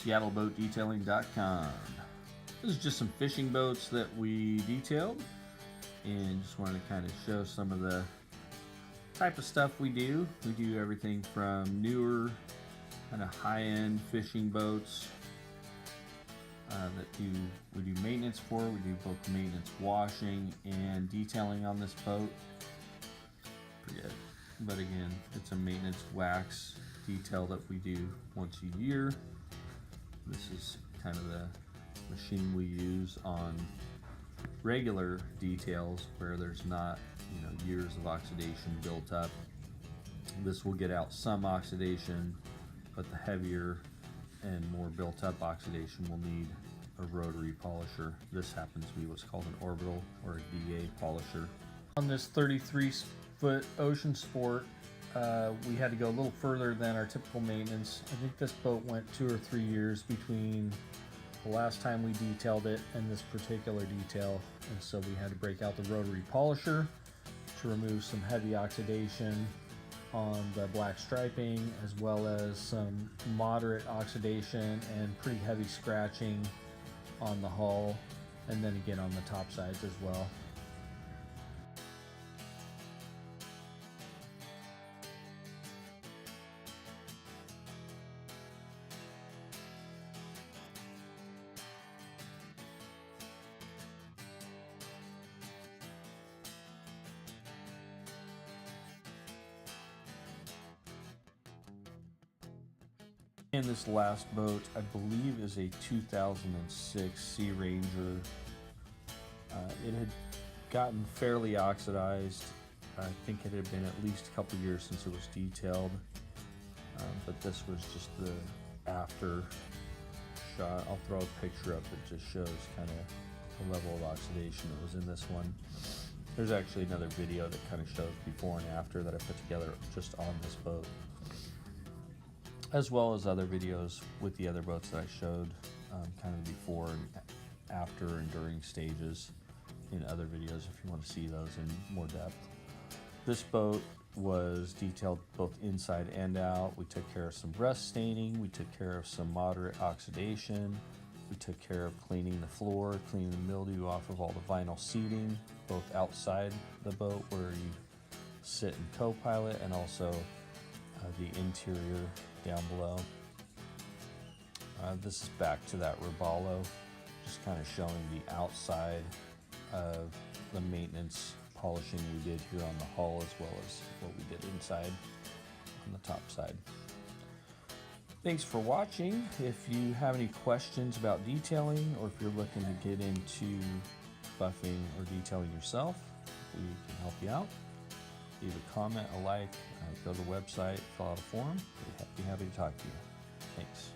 SeattleBoatDetailing.com. This is just some fishing boats that we detailed, and just wanted to kind of show some of the type of stuff we do. We do everything from newer, kind of high-end fishing boats that we do maintenance for. We do both maintenance, washing, and detailing on this boat. But again, it's a maintenance wax detail that we do once a year. This is kind of the machine we use on regular details where there's not, years of oxidation built up. This will get out some oxidation, but the heavier and more built up oxidation will need a rotary polisher. This happens to be what's called an orbital or a DA polisher. On this 33-foot Ocean Sport, we had to go a little further than our typical maintenance. I think this boat went 2 or 3 years between the last time we detailed it and this particular detail, and so we had to break out the rotary polisher to remove some heavy oxidation on the black striping, as well as some moderate oxidation and pretty heavy scratching on the hull, and then again on the top sides as well. And this last boat, I believe, is a 2006 Sea Ranger. It had gotten fairly oxidized. I think it had been at least a couple years since it was detailed, but this was just the after shot. I'll throw a picture up that just shows kind of the level of oxidation that was in this one. There's actually another video that kind of shows before and after that I put together just on this boat, as well as other videos with the other boats that I showed, kind of before and after and during stages in other videos if you want to see those in more depth. This boat was detailed both inside and out. We took care of some rust staining, we took care of some moderate oxidation, we took care of cleaning the floor, cleaning the mildew off of all the vinyl seating, both outside the boat where you sit and co-pilot, and also the interior down below. This is back to that Robalo, just kind of showing the outside of the maintenance polishing we did here on the hull, as well as what we did inside on the top side. Thanks for watching. If you have any questions about detailing, or if you're looking to get into buffing or detailing yourself, we can help you out. Leave a comment, a like, go to the website, fill out a form. We'd be happy to talk to you. Thanks.